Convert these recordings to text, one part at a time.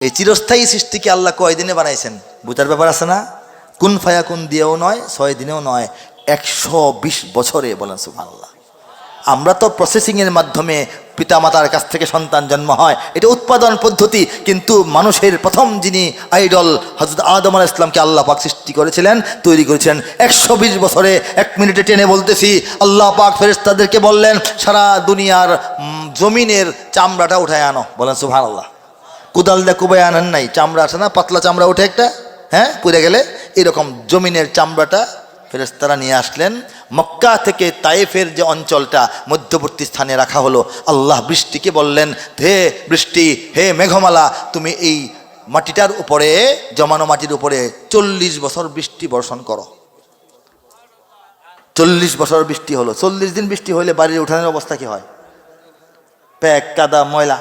এই চিরস্থায়ী সৃষ্টিকে আল্লাহ কয়দিনে বানাইছেন বুঝার ব্যাপার আছে না? কুন ফায়া কুন দিয়েও নয়, 6 দিনেও নয়, 120 বছরে। বলেন সুবহানাল্লাহ। আমরা তো প্রসেসিংয়ের মাধ্যমে পিতামাতার কাছ থেকে সন্তান জন্ম হয়, এটা উৎপাদন পদ্ধতি। কিন্তু মানুষের প্রথম যিনি আইডল হযরত আদম আলাইহিস সালামকে আল্লাহ পাক সৃষ্টি করেছিলেন, তৈরি করেছিলেন 120 বছরে। 1 মিনিটে টেনে বলতেছি, আল্লাহ পাক ফেরেশতাদেরকে বললেন সারা দুনিয়ার জমিনের চামড়াটা উঠায় আনো। বলেন সুবহানাল্লাহ। কোদাল দিয়ে কুবাই আনেন নাই, চামড়া আছে না, পাতলা চামড়া উঠে একটা, হ্যাঁ, পুড়ে গেলে এরকম জমিনের চামড়াটা ফেরেশতারা নিয়ে আসলেন। মক্কা থেকে তায়েফের যে অঞ্চলটা মধ্যবর্তী স্থানে রাখা হলো। আল্লাহ বৃষ্টিকে বললেন, হে বৃষ্টি, হে মেঘমালা, তুমি এই মাটিটার উপরে, জমানো মাটির উপরে 40 বছর বৃষ্টি বর্ষণ করো। 40 বছর বৃষ্টি হলো। 40 দিন বৃষ্টি হইলে বাড়ির উঠানের অবস্থা কি হয়? প্যাক, কাদা, ময়লা,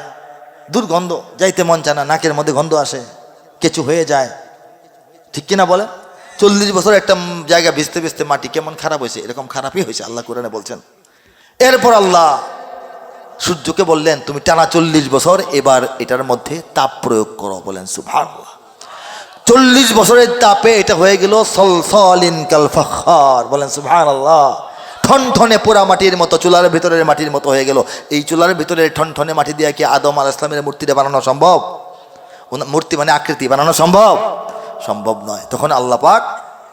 দুর্গন্ধ, যাইতে মন চায় না, নাকের মধ্যে গন্ধ আসে, কেঁচু হয়ে যায়, ঠিক কিনা বলে? 40 বছর একটা জায়গা ভিজতে ভিজতে মাটি কেমন খারাপ হয়েছে, এরকম খারাপই হয়েছে আল্লাহ কোরআনে বলছেন। এরপর আল্লাহ সূর্যকে বললেন, তুমি টানা 40 বছর এবার এটার মধ্যে তাপ প্রয়োগ করো। বলেন সুবহানাল্লাহ। 40 বছরের তাপে এটা হয়ে গেল সলসলিন কাল ফাখার। বলেন সুবহানাল্লাহ। ঠনঠনে পোড়া মাটির মতো, চুলার ভিতরের মাটির মতো হয়ে গেল। এই চুলার ভিতরের ঠনঠনে মাটি দিয়ে কি আদম আলাইহিস সালামের মূর্তিটা বানানো সম্ভব? মূর্তি মানে আকৃতি বানানো সম্ভব? সম্ভব নয়। তখন আল্লাহ পাক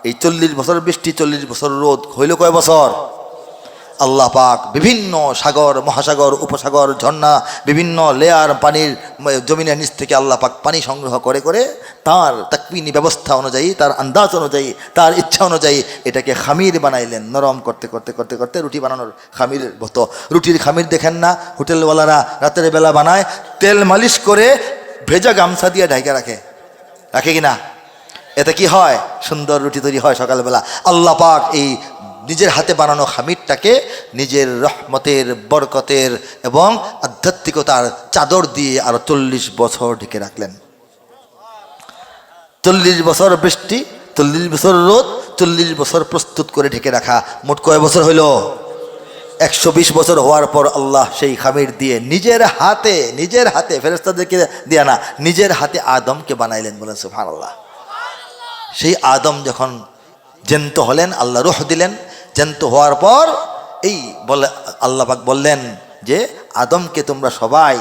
এই 40 বছর বৃষ্টি, 40 বছর রোদ হইল কয় বছর? আল্লাহ পাক বিভিন্ন সাগর, মহাসাগর, উপসাগর, ঝর্ণা, বিভিন্ন লেয়ার পানির, জমিনের নিচ থেকে আল্লাহ পাক পানি সংগ্রহ করে করে তার তাকবিনী ব্যবস্থা অনুযায়ী, তার আন্দাজ অনুযায়ী, তার ইচ্ছা অনুযায়ী এটাকে খামির বানাইলেন। নরম করতে করতে করতে করতে রুটি বানানোর খামিরের মতো। রুটির খামির দেখেন না হোটেলওয়ালারা রাতের বেলা বানায়, তেল মালিশ করে ভেজা গামছা দিয়ে ঢাইকা রাখে, রাখে কিনা? এতে কি হয়? সুন্দর রুটি তৈরি হয় সকালবেলা। আল্লাহ পাক এই নিজের হাতে বানানো খামিরটাকে নিজের রহমতের, বরকতের এবং আধ্যাত্মিকতার চাদর দিয়ে আরো 40 বছর ঢেকে রাখলেন। 40 বছর বৃষ্টি, 40 বছর রোদ, 40 বছর প্রস্তুত করে ঢেকে রাখা। মোট কয় বছর হইল? 120 বছর হওয়ার পর আল্লাহ সেই খামির দিয়ে নিজের হাতে ফেরেশতাদেরকে দিয়ে না, নিজের হাতে আদমকে বানাইলেন। বলেন সুবহানাল্লাহ। সেই আদম যখন জ্যান্ত হলেন, আল্লাহ রূহ দিলেন। জ্যান্ত হওয়ার পর এই বলে আল্লাহ পাক বললেন যে আদমকে তোমরা সবাই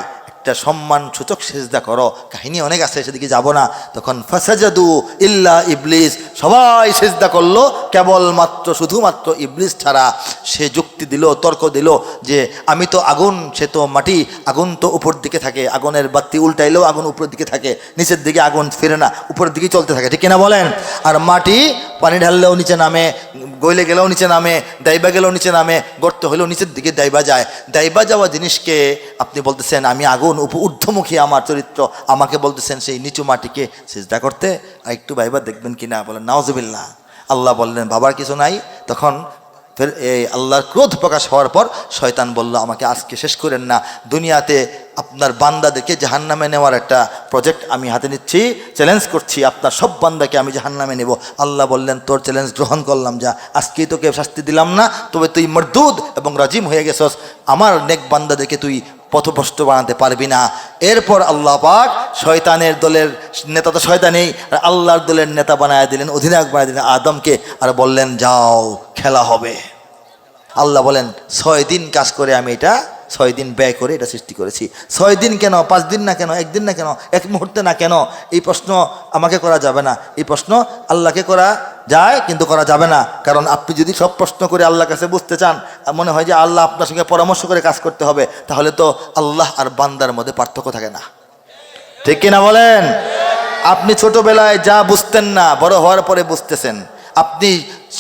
একটা সম্মান সূচক সিজদা করো। কাহিনী অনেক আছে, সেদিকে যাব না। তখন ফাসাজাদু ইল্লা ইবলিস, সবাই সিজদা করলো কেবলমাত্র, শুধুমাত্র ইবলিস ছাড়া। সে যুক্তি দিল, তর্ক দিল যে আমি তো আগুন, সে তো মাটি, আগুন তো উপর দিকে থাকে, আগুনের বাতি উল্টাইলেও আগুন উপরের দিকে থাকে, নিচের দিকে আগুন ফিরে না, উপরের দিকেই চলতে থাকে, ঠিক কিনা বলেন? আর মাটি পানি ঢাললেও নিচে নামে, গইলে গেলেও নিচে নামে, দাইবা গেলেও নিচে নামে, গর্ত হলেও নিচের দিকে দাইবা যায়। দাইবা যাওয়া জিনিসকে আপনি বলতেছেন আমি আগুন, ঊর্ধ্বমুখী আমার চরিত্র, আমাকে বলতেছেন সেই নিচু মাটিকে সিজদা করতে? আর একটু ভাইবা দেখবেন কিনা? বলেন নাউজুবিল্লাহ। আল্লাহ বললেন বাবার কিছু নাই। তখন ফের এই আল্লাহর ক্রোধ প্রকাশ হওয়ার পর শয়তান বলল, আমাকে আজকে শেষ করেন না, দুনিয়াতে আপনার বান্দাদেরকে জাহান্নামে নেওয়ার একটা প্রজেক্ট আমি হাতে নিচ্ছি, চ্যালেঞ্জ করছি, আপনার সব বান্দাকে আমি জাহান্নামে নেব। আল্লাহ বললেন তোর চ্যালেঞ্জ গ্রহণ করলাম, যা, আজকেই তোকে শাস্তি দিলাম না, তবে তুই মরদুদ এবং রাজিম হয়ে গেছস, আমার নেক বান্দাদেরকে তুই পথভ্রষ্ট বানাতে পারবি না। এরপর আল্লাহ পাক শয়তানের দলের নেতা তো শয়তানেই, আর আল্লাহর দলের নেতা বানায় দিলেন, অধিনায়ক বানায় দিলেন আদমকে, আর বললেন যাও খেলা হবে। আল্লাহ বলেন 6 দিন কাজ করে আমি এটা, 6 দিন ব্যয় করে এটা সৃষ্টি করেছি। 6 দিন কেন? 5 দিন না কেন? 1 দিন না কেন? 1 মুহূর্তে না কেন? এই প্রশ্ন আমাকে করা যাবে না, এই প্রশ্ন আল্লাহকে করা যায় কিন্তু করা যাবে না। কারণ আপনি যদি সব প্রশ্ন করে আল্লাহর কাছে বুঝতে চান, মনে হয় যে আল্লাহ আপনার সঙ্গে পরামর্শ করে কাজ করতে হবে, তাহলে তো আল্লাহ আর বান্দার মধ্যে পার্থক্য থাকে না, ঠিক কিনা বলেন? আপনি ছোটবেলায় যা বুঝতেন না, বড় হওয়ার পরে বুঝতেছেন। আপনি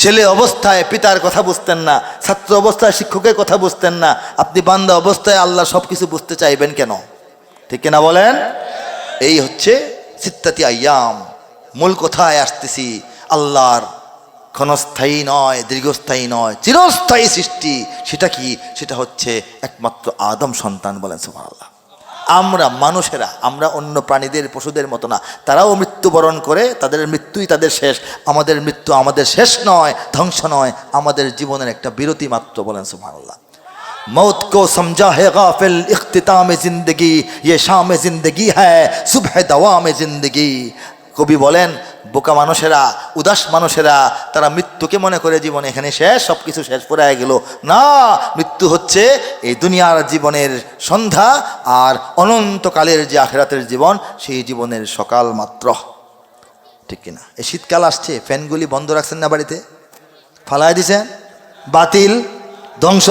ছেলে অবস্থায় পিতার কথা বুঝতেন না, ছাত্র অবস্থায় শিক্ষকের কথা বুঝতেন না, আপনি বান্দা অবস্থায় আল্লাহ সব কিছু বুঝতে চাইবেন কেন? ঠিক কিনা বলেন? এই হচ্ছে সিত্তাতি আইয়াম। মূল কথায় আসতেছি, আল্লাহর ক্ষণস্থায়ী নয়, দীর্ঘস্থায়ী নয়, চিরস্থায়ী সৃষ্টি। সেটা কি? সেটা হচ্ছে একমাত্র আদম সন্তান। বলেন সুবহানাল্লাহ। আমরা মানুষেরা, আমরা অন্য প্রাণীদের, পশুদের মতো না, তারাও মৃত্যুবরণ করে, তাদের মৃত্যুই তাদের শেষ। আমাদের মৃত্যু আমাদের শেষ নয়, ধ্বংস নয়, আমাদের জীবনের একটা বিরতি মাত্র। বলেন সুবহানাল্লাহ। मौत को समझा है गाफिल इख्तिताम जिंदगी, ये शाम जिंदगी है सुबह दवाम जिंदगी। কবি বলেন বোকা মানুষেরা, উদাস মানুষেরা তারা মৃত্যুকে মনে করে জীবন এখানে শেষ, সব কিছু শেষ পড়ে গেল। না, মৃত্যু হচ্ছে এই দুনিয়ার জীবনের সন্ধ্যা, আর অনন্তকালের যে আখিরাতের জীবন সেই জীবনের সকাল মাত্র। ঠিক কিনা? এই শীতকাল আসছে, ফ্যানগুলি বন্ধ রাখছেন না বাড়িতে? ফালাই দিছেন? বাতিল, ধ্বংস,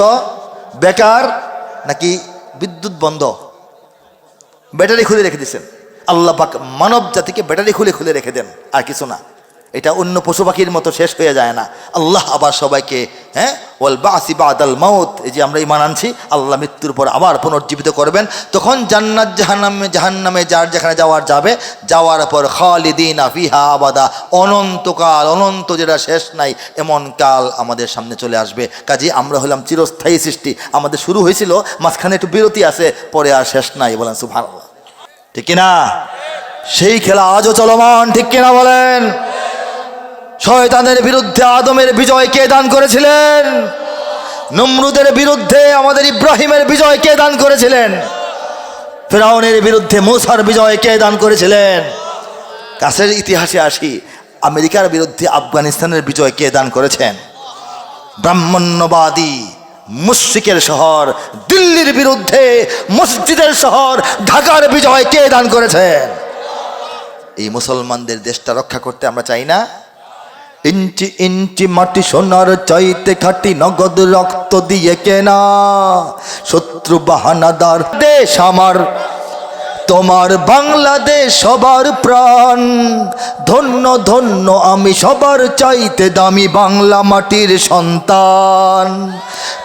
বেকার, নাকি বিদ্যুৎ বন্ধ? ব্যাটারি খুলে রেখে দিচ্ছেন। আল্লাহ পাক মানব জাতিকে ব্যাটারি খুলে খুলে রেখে দেন, আর কিছু না। এটা অন্য পশু পাখির মতো শেষ হয়ে যায় না। আল্লাহ আবার সবাইকে ওয়াল বাসি বাদাল মাউত, এই যে আমরা ঈমান আনছি আল্লাহ মৃত্যুর পর আবার পুনর্জীবিত করবেন। তখন জান্নাত জাহান্নামে যার যেখানে যাবে, যাওয়ার পর খালিদিনা ফিহা আবাদা, অনন্তকাল, অনন্ত যেটা শেষ নাই এমন কাল আমাদের সামনে চলে আসবে। কাজে আমরা হলাম চিরস্থায়ী সৃষ্টি। আমাদের শুরু হয়েছিল, মাঝখানে একটু বিরতি আছে, পরে আর শেষ নাই। বলেন সুবহানাল্লাহ, ঠিক কিনা? সেই খেলা আজও চলমান, ঠিক কিনা বলেন? শয়তানের বিরুদ্ধে আদমের বিজয় কে দান করেছিলেন? নমরুদের বিরুদ্ধে আমাদের ইব্রাহিমের বিজয় কে দান করেছিলেন? ফিরআউনের বিরুদ্ধে মূসার বিজয় কে দান করেছিলেন? কাছের ইতিহাসে আসি, আমেরিকার বিরুদ্ধে আফগানিস্তানের বিজয় কে দান করেছেন? ব্রাহ্মণ্যবাদী মুশরিকের শহর দিল্লির বিরুদ্ধে মসজিদের শহর ঢাকার বিজয় কে দান করেছেন? এই মুসলমানদের দেশটা রক্ষা করতে আমরা চাই না? ইঞ্চি ইঞ্চি মাটি সোনার চাইতে খাটি, নগদ রক্ত দিয়ে কেনা, শত্রু বাহানাদার দেশ আমার তোমার বাংলাদেশ সবার প্রাণ। ধন্য ধন্য আমি সবার চাইতে দামি বাংলা মাটির সন্তান।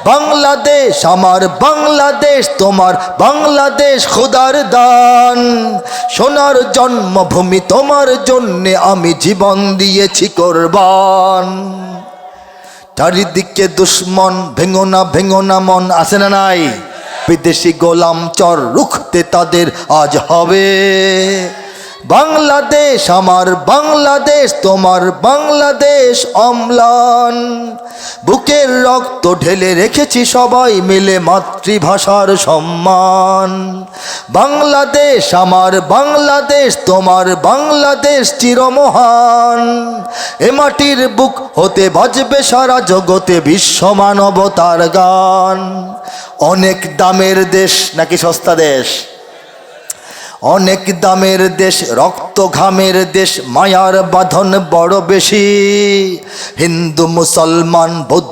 বাংলাদেশ আমার বাংলাদেশ তোমার বাংলাদেশ খোদার দান। সোনার জন্মভূমি তোমার জন্যে আমি জীবন দিয়েছি কোরবান। চারিদিকে দুশ্মন, ভেঙো না মন, আছে না নাই? বিদেশি গোলাম চর রুখতে তাদের আজ হবে। বাংলাদেশ আমার বাংলাদেশ তোমার বাংলাদেশ অম্লান। বুকের রক্ত ঢেলে রেখেছি সবাই মিলে মাতৃভাষার সম্মান। বাংলাদেশ আমার বাংলাদেশ তোমার বাংলাদেশ চিরমহান। এ মাটির বুক হতে বাজবে সারা জগতে বিশ্ব মানবতার গান। অনেক দামের দেশ নাকি সস্তা দেশ? অনেক দামের দেশ, রক্ত ঘামের দেশ, মায়ার বাঁধন বড় বেশি। হিন্দু মুসলমান বৌদ্ধ